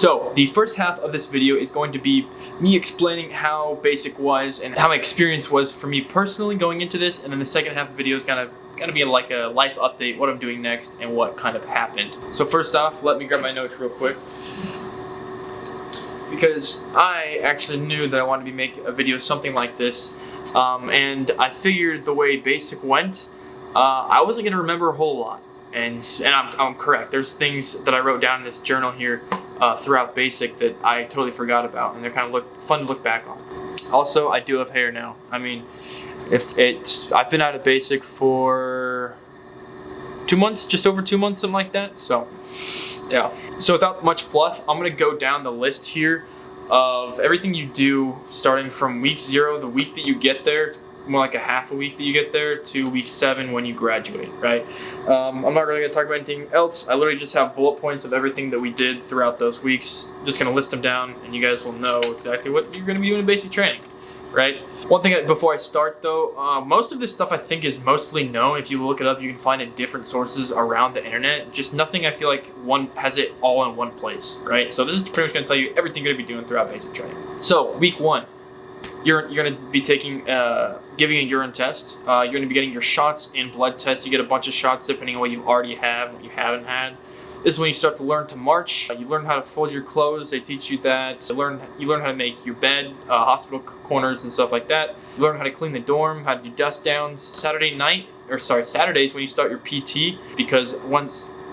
So the first half of this video is going to be me explaining how basic was and how my experience was for me personally going into this, and then the second half of the video is gonna be like a life update, what I'm doing next and what kind of happened. So first off, let me grab my notes real quick, because I actually knew that I wanted to make a video something like this, and I figured the way basic went, I wasn't gonna remember a whole lot, and I'm correct. There's things that I wrote down in this journal here throughout basic that I totally forgot about, and they're kind of fun to look back on. Also, I do have hair now. I mean, I've been out of basic for 2 months, just over 2 months, something like that. So yeah. So without much fluff, I'm gonna go down the list here of everything you do starting from week 0, the week that you get there. It's more like a half a week that you get there, to week 7 when you graduate, right? I'm not really gonna talk about anything else. I literally just have bullet points of everything that we did throughout those weeks. Just gonna list them down, and you guys will know exactly what you're gonna be doing in basic training, right? One thing before I start though, most of this stuff I think is mostly known. If you look it up, you can find it in different sources around the internet. Just nothing I feel like one has it all in one place, right? So this is pretty much gonna tell you everything you're gonna be doing throughout basic training. So week 1, you're gonna be giving a urine test. You're gonna be getting your shots and blood tests. You get a bunch of shots depending on what you already have, what you haven't had. This is when you start to learn to march. You learn how to fold your clothes. They teach you that. You learn how to make your bed, hospital corners and stuff like that. You learn how to clean the dorm, how to do dust downs. Saturdays when you start your PT, because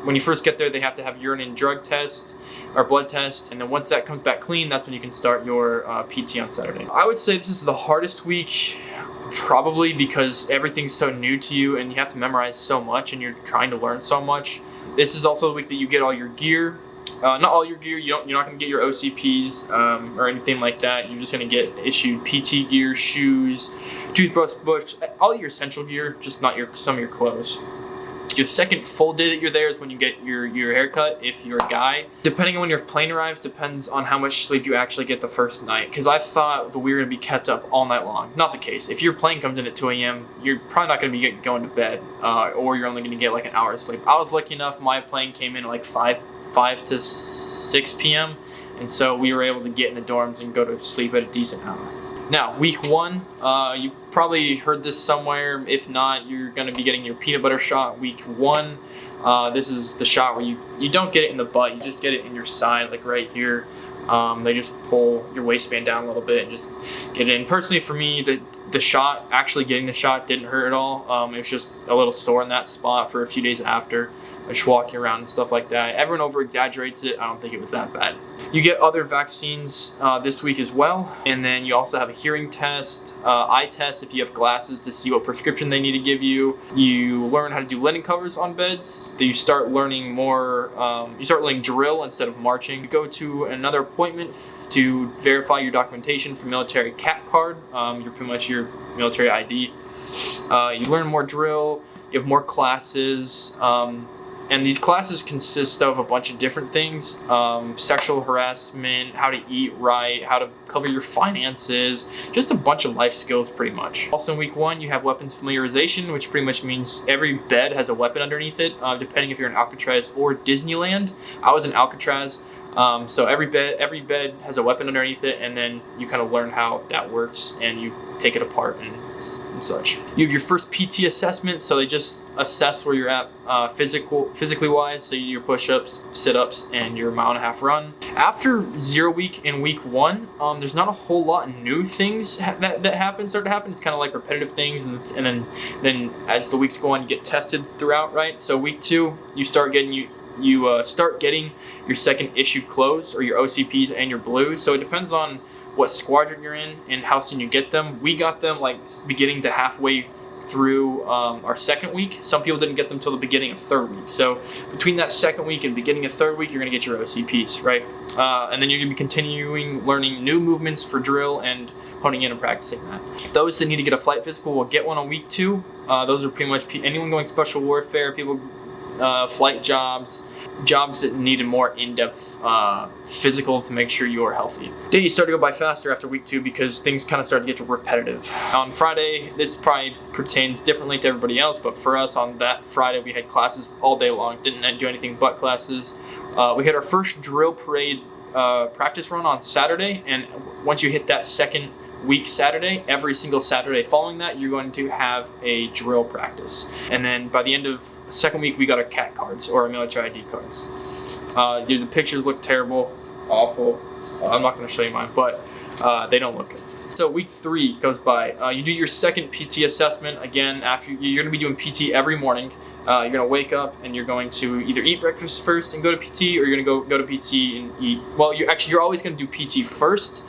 when you first get there, they have to have urine and drug test or blood test, and then once that comes back clean, that's when you can start your PT on Saturday. I would say this is the hardest week, probably because everything's so new to you and you have to memorize so much and you're trying to learn so much. This is also the week that you get all your gear. Not all your gear. You're not going to get your OCPs or anything like that. You're just going to get issued PT gear, shoes, toothbrush, all your essential gear, just not some of your clothes. Your second full day that you're there is when you get your haircut, if you're a guy. Depending on when your plane arrives, depends on how much sleep you actually get the first night. Because I thought that we were going to be kept up all night long. Not the case. If your plane comes in at 2 a.m., you're probably not going to be going to bed, or you're only going to get like an hour of sleep. I was lucky enough, my plane came in at like 5 to 6 p.m., and so we were able to get in the dorms and go to sleep at a decent hour. Now, week 1, you probably heard this somewhere. If not, you're going to be getting your peanut butter shot week 1. This is the shot where you don't get it in the butt, you just get it in your side, like right here. They just pull your waistband down a little bit and just get it in. Personally, for me, the shot, actually getting the shot didn't hurt at all. It was just a little sore in that spot for a few days after. Just walking around and stuff like that. Everyone over exaggerates it. I don't think it was that bad. You get other vaccines this week as well, and then you also have a hearing test, eye test if you have glasses to see what prescription they need to give you. You learn how to do linen covers on beds. Then you start learning more. You start learning drill instead of marching. You go to another appointment to verify your documentation for military CAP card. You're pretty much your military ID. You learn more drill. You have more classes. And these classes consist of a bunch of different things. Sexual harassment, how to eat right, how to cover your finances, just a bunch of life skills pretty much. Also in week 1, you have weapons familiarization, which pretty much means every bed has a weapon underneath it, depending if you're in Alcatraz or Disneyland. I was in Alcatraz, so every bed has a weapon underneath it, and then you kind of learn how that works and you take it apart and such. You have your first PT assessment, so they just assess where you're at physically wise, so your push-ups, sit-ups, and your 1.5-mile run. After 0 week in week 1, there's not a whole lot of new things start to happen. It's kind of like repetitive things, and then as the weeks go on, you get tested throughout, right? So week 2, you start getting your second issued clothes, or your OCPs and your blues. So it depends on what squadron you're in and how soon you get them. We got them like beginning to halfway through our second week. Some people didn't get them till the beginning of 3rd week. So between that 2nd week and beginning of 3rd week, you're gonna get your OCPs, right? And then you're gonna be continuing learning new movements for drill and honing in and practicing that. Those that need to get a flight physical will get one on week 2. Those are pretty much anyone going special warfare, people, flight jobs that need a more in-depth physical to make sure you are healthy. Days start to go by faster after week 2 because things kind of start to get repetitive. On Friday, this probably pertains differently to everybody else, but for us on that Friday, we had classes all day long. Didn't do anything but classes. We had our first drill parade practice run on Saturday, and once you hit that second week Saturday, every single Saturday following that, you're going to have a drill practice. And then by the end of the second week, we got our CAT cards, or our military ID cards. Dude, the pictures look terrible, awful. I'm not going to show you mine, but they don't look good. So week 3 goes by. You do your second PT assessment. Again, after you're going to be doing PT every morning. You're going to wake up and you're going to either eat breakfast first and go to PT, or you're going to go to PT and eat. Well, you're always going to do PT first,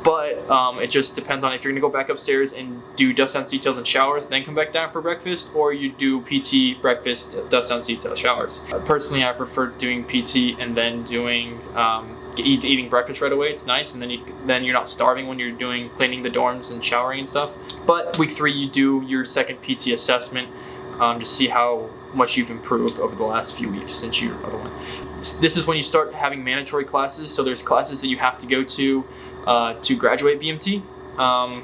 but it just depends on if you're going to go back upstairs and do dust down details and showers, then come back down for breakfast, or you do PT, breakfast, dust down details, showers. Personally, I prefer doing PT and then doing eating breakfast right away. It's nice, and then you're not starving when you're doing cleaning the dorms and showering and stuff. But week 3, you do your second PT assessment to see how much you've improved over the last few weeks since your other one. This is when you start having mandatory classes. So there's classes that you have to go to graduate BMT.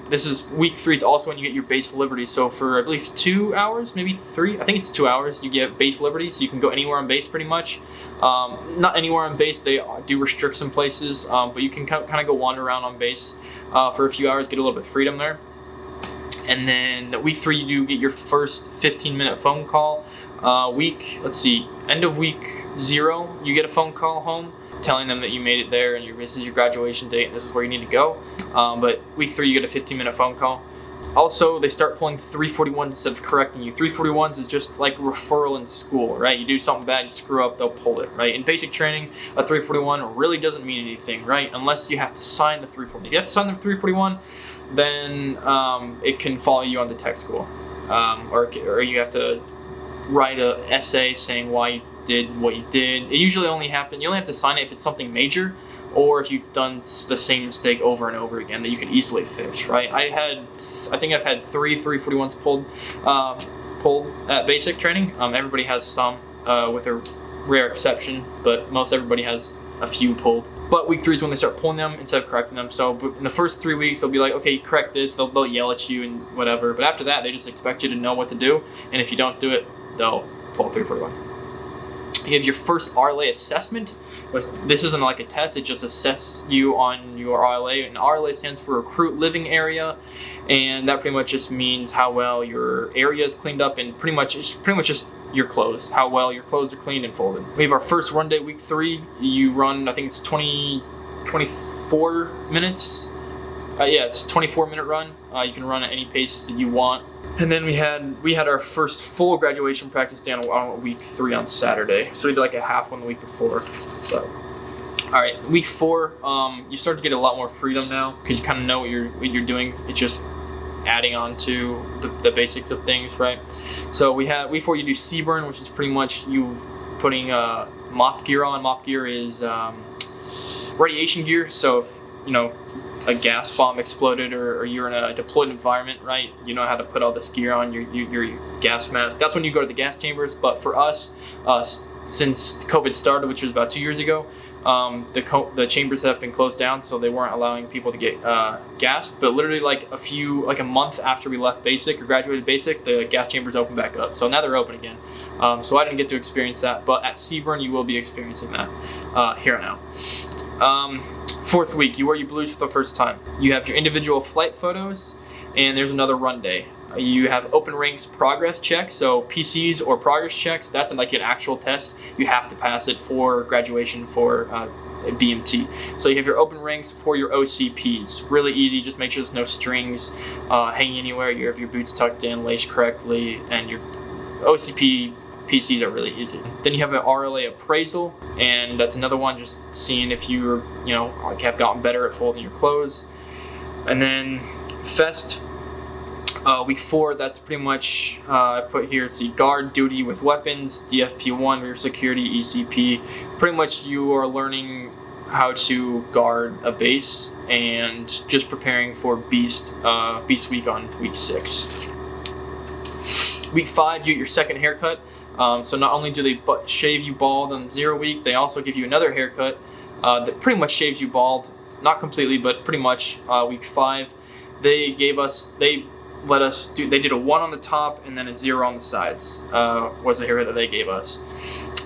This is week 3 is also when you get your base liberty. So for I believe 2 hours, maybe 3, I think it's 2 hours, you get base liberty. So you can go anywhere on base pretty much. Not anywhere on base, they do restrict some places, but you can kind of go wander around on base for a few hours, get a little bit of freedom there. And then week 3, you do get your first 15-minute phone call. End of week 0, you get a phone call home telling them that you made it there and this is your graduation date and this is where you need to go. But week 3, you get a 15-minute phone call. Also, they start pulling 341s instead of correcting you. 341s is just like referral in school, right? You do something bad, you screw up, they'll pull it, right? In basic training, a 341 really doesn't mean anything, right? Unless you have to sign the 341. If you have to sign the 341, then it can follow you on to tech school. Or you have to write an essay saying why you did what you did. It usually you only have to sign it if it's something major, or if you've done the same mistake over and over again that you can easily fix, right? I think I've had 3 341s pulled at basic training. Everybody has some, with a rare exception, but most everybody has a few pulled. But week 3 is when they start pulling them instead of correcting them. So in the first 3 weeks, they'll be like, okay, correct this. They'll yell at you and whatever. But after that, they just expect you to know what to do. And if you don't do it, they'll pull 341. You have your first RLA assessment. This isn't like a test, it just assesses you on your RLA. And RLA stands for Recruit Living Area, and that pretty much just means how well your area is cleaned up, and pretty much just your clothes, how well your clothes are cleaned and folded. We have our first run day, week 3. You run, I think it's 24 minutes. It's a 24-minute run. You can run at any pace that you want. And then we had our first full graduation practice day on week 3 on Saturday. So we did like a half one the week before. So, all right, week 4, you start to get a lot more freedom now because you kind of know what you're doing. It's just adding on to the basics of things, right? So we had week 4, you do CBurn, which is pretty much you putting MOP gear on. MOP gear is radiation gear. So if, a gas bomb exploded or you're in a deployed environment, right? You know how to put all this gear on, your gas mask. That's when you go to the gas chambers. But for us, since COVID started, which was about 2 years ago, the chambers have been closed down, so they weren't allowing people to get gassed. But literally like a month after we left basic or graduated basic, the gas chambers opened back up. So now they're open again. So I didn't get to experience that, but at CBurn you will be experiencing that here and now. 4th week, you wear your blues for the first time. You have your individual flight photos, and there's another run day. You have open ranks progress checks, so PCs or progress checks. That's like an actual test. You have to pass it for graduation for BMT. So you have your open ranks for your OCPs. Really easy. Just make sure there's no strings hanging anywhere. You have your boots tucked in, laced correctly, and your OCP PCs are really easy. Then you have an RLA appraisal, and that's another one, just seeing if you have gotten better at folding your clothes. And then Fest, week 4, that's pretty much, I put here, it's guard duty with weapons, DFP1, rear security, ECP. Pretty much you are learning how to guard a base and just preparing for Beast Week on week 6. Week 5, you get your second haircut. So not only do they shave you bald on 0 week, they also give you another haircut that pretty much shaves you bald, not completely, but pretty much. Week 5, they let us do. They did a 1 on the top and then a 0 on the sides. Was the area that they gave us.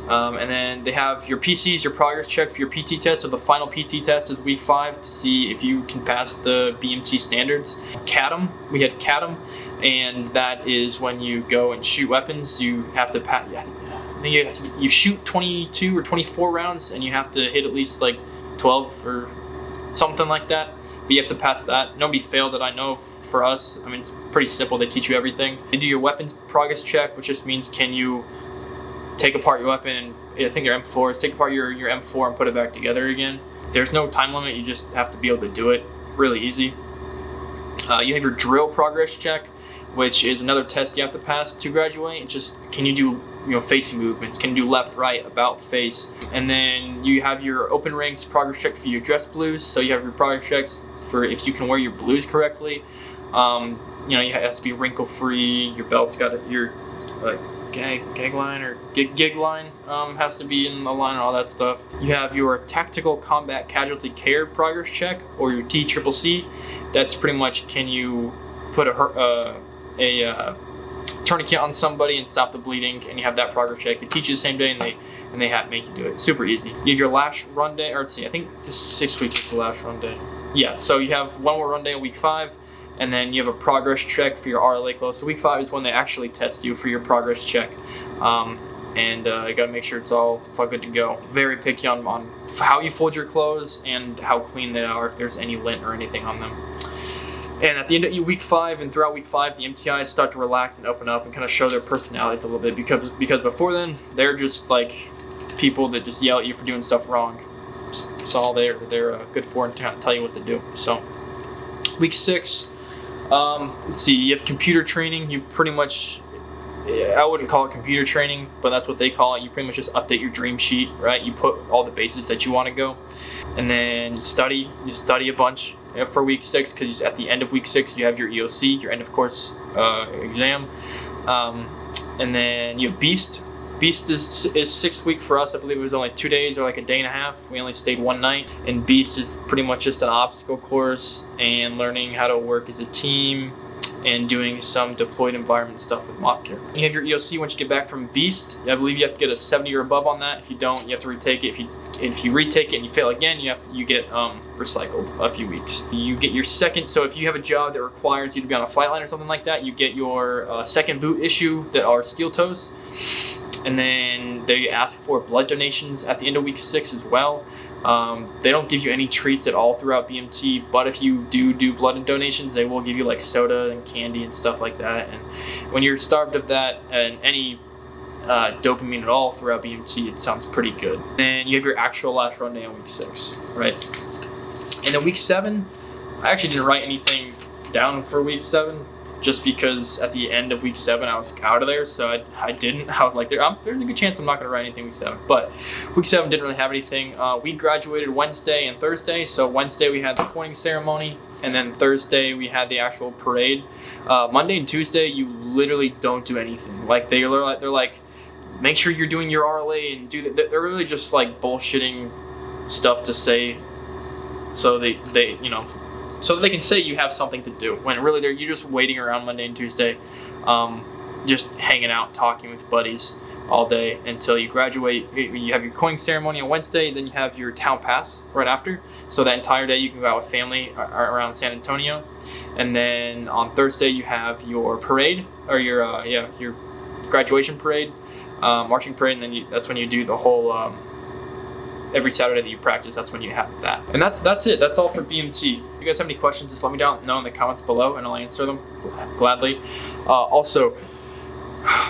And then they have your PCs, your progress check for your PT test. So the final PT test is week 5 to see if you can pass the BMT standards. CADM, we had CADM, and that is when you go and shoot weapons. You have to pass. You shoot 22 or 24 rounds, and you have to hit at least like 12 or something like that. But you have to pass that. Nobody failed that I know of for us. I mean, it's pretty simple. They teach you everything. They do your weapons progress check, which just means can you take apart your weapon, and I think your M4, take apart your M4 and put it back together again. There's no time limit. You just have to be able to do it. Really easy. You have your drill progress check, which is another test you have to pass to graduate. It's just, can you do facing movements? Can you do left, right, about, face? And then you have your open ranks progress check for your dress blues. So you have your progress checks for if you can wear your blues correctly. You have to be wrinkle free. Your belt's got your gag line or gig line has to be in the line and all that stuff. You have your tactical combat casualty care progress check, or your TCCC. That's pretty much, can you put a tourniquet on somebody and stop the bleeding, and you have that progress check. They teach you the same day, and they have make you do it. Super easy. You have your last run day, or let's see, I think this 6 weeks is the last run day. Yeah, so you have one more run day in week 5, and then you have a progress check for your RLA close. So week 5 is when they actually test you for your progress check, and you gotta make sure it's all good to go. Very picky on how you fold your clothes and how clean they are, if there's any lint or anything on them. And at the end of week 5 and throughout week 5, the MTIs start to relax and open up and kind of show their personalities a little bit, because before then they're just like people that just yell at you for doing stuff wrong. That's all they're good for, and tell you what to do. So week 6, let's see, you have computer training. You pretty much, I wouldn't call it computer training, but that's what they call it. You pretty much just update your dream sheet, right? You put all the bases that you want to go, and then you study a bunch for week 6, because at the end of week 6 you have your EOC, your end of course exam, and then you have Beast. Beast is 6 week for us. I believe it was only 2 days or like a day and a half. We only stayed 1 night. And Beast is pretty much just an obstacle course and learning how to work as a team and doing some deployed environment stuff with mock gear. You have your EOC once you get back from Beast. I believe you have to get a 70 or above on that. If you don't, you have to retake it. If you retake it and you fail again, you get recycled a few weeks. You get your second. So if you have a job that requires you to be on a flight line or something like that, you get your second boot issue that are steel toes. And then they ask for blood donations at the end of week 6 as well. They don't give you any treats at all throughout BMT, but if you do blood donations, they will give you like soda and candy and stuff like that. And when you're starved of that and any dopamine at all throughout BMT, it sounds pretty good. And you have your actual last run day on week 6, right? And then week 7, I actually didn't write anything down for week 7. Just because at the end of week 7 I was out of there, so I didn't. I was like, there's a good chance I'm not going to write anything week 7. But week 7 didn't really have anything. We graduated Wednesday and Thursday. So Wednesday we had the pointing ceremony, and then Thursday we had the actual parade. Monday and Tuesday you literally don't do anything. Like they're like, make sure you're doing your RLA and do that. They're really just like bullshitting stuff to say, so they so that they can say you have something to do, when really you're just waiting around Monday and Tuesday, just hanging out, talking with buddies all day until you graduate. You have your coining ceremony on Wednesday, then you have your town pass right after. So that entire day you can go out with family around San Antonio. And then on Thursday you have your parade, or your graduation parade, marching parade, and then that's when you do the whole every Saturday that you practice, that's when you have that. And that's it. That's all for BMT. If you guys have any questions, just let me know in the comments below, and I'll answer them gladly. Also,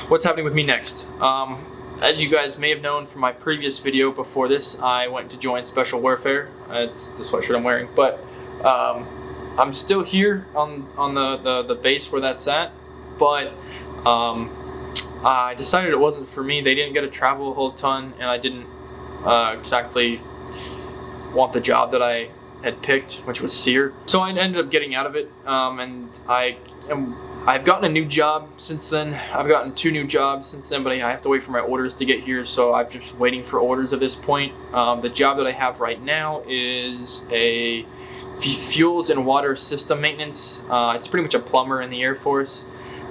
what's happening with me next? As you guys may have known from my previous video before this, I went to join Special Warfare. It's the sweatshirt I'm wearing, but I'm still here on the base where that's at. But I decided it wasn't for me. They didn't get to travel a whole ton, and I didn't exactly want the job that I had picked, which was SEER. So I ended up getting out of it, and I've gotten a new job since then. I've gotten 2 new jobs since then, but I have to wait for my orders to get here, so I'm just waiting for orders at this point. The job that I have right now is a fuels and water system maintenance. It's pretty much a plumber in the Air Force.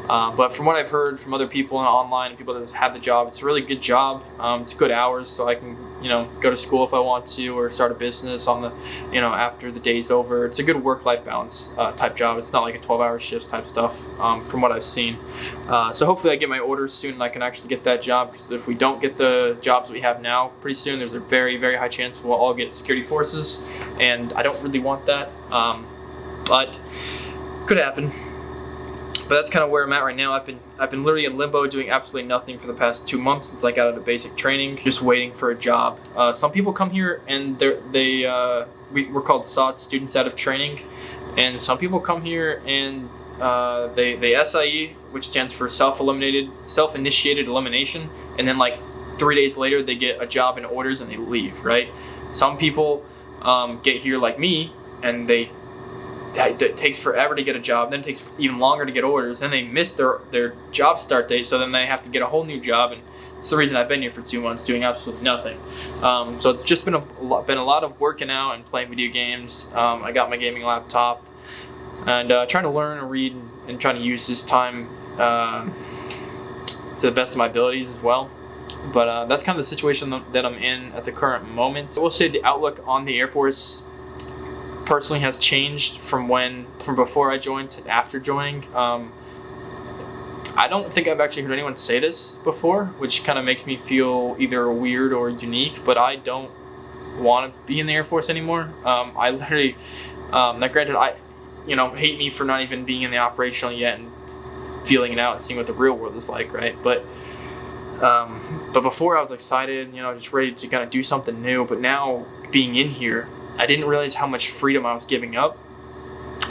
But from what I've heard from other people online and people that have had the job, it's a really good job. It's good hours, so I can, go to school if I want to, or start a business on the, after the day's over. It's a good work-life balance type job. It's not like a 12-hour shifts type stuff, from what I've seen. So hopefully I get my orders soon and I can actually get that job, because if we don't get the jobs we have now pretty soon, there's a very, very high chance we'll all get security forces, and I don't really want that, but could happen. But that's kind of where I'm at right now. I've been literally in limbo, doing absolutely nothing for the past 2 months since I got out of basic training, just waiting for a job. Some people come here and we're called SOT, students out of training, and some people come here and they SIE, which stands for self-initiated elimination, and then like 3 days later they get a job and orders and they leave. Right? Some people get here like me, and it takes forever to get a job, then it takes even longer to get orders, then they miss their job start date, so then they have to get a whole new job, and it's the reason I've been here for 2 months doing absolutely nothing. So it's just been a lot of working out and playing video games. I got my gaming laptop and trying to learn and read and trying to use this time to the best of my abilities as well. But that's kind of the situation that I'm in at the current moment. I will say the outlook on the Air Force personally has changed from before I joined to after joining. I don't think I've actually heard anyone say this before, which kind of makes me feel either weird or unique, but I don't want to be in the Air Force anymore. I literally, now granted, hate me for not even being in the operational yet and feeling it out and seeing what the real world is like, right? But before I was excited, just ready to kind of do something new, but now being in here, I didn't realize how much freedom I was giving up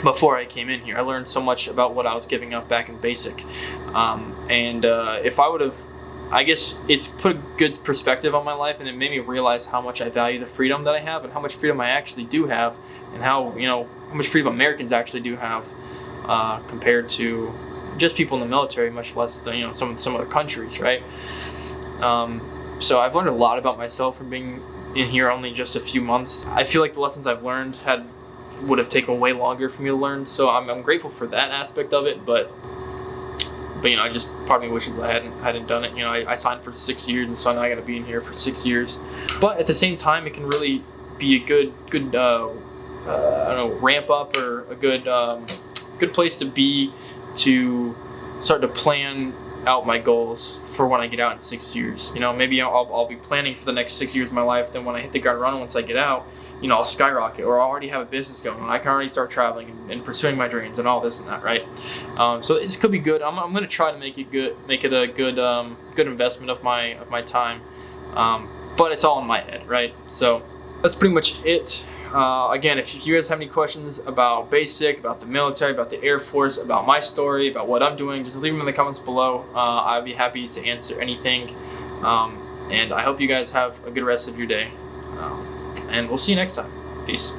before I came in here. I learned so much about what I was giving up back in basic. If I would have, I guess it's put a good perspective on my life, and it made me realize how much I value the freedom that I have and how much freedom I actually do have, and how much freedom Americans actually do have compared to just people in the military, much less than, some other countries, right? So I've learned a lot about myself from being in here only just a few months. I feel like the lessons I've learned would have taken way longer for me to learn, so I'm grateful for that aspect of it, but I just, part of me wishes I hadn't done it. I signed for 6 years, and so now I gotta be in here for 6 years. But at the same time, it can really be a good ramp up, or a good place to be, to start to plan out my goals for when I get out in 6 years. Maybe I'll be planning for the next 6 years of my life. Then when I hit the ground running, once I get out, I'll skyrocket, or I already have a business going, and I can already start traveling and pursuing my dreams and all this and that, right? So this could be good. I'm going to try to make it a good investment of my time. But it's all in my head, right? So that's pretty much it. Again, if you guys have any questions about basic, about the military, about the Air Force, about my story, about what I'm doing, just leave them in the comments below. I'd be happy to answer anything. And I hope you guys have a good rest of your day. And we'll see you next time. Peace.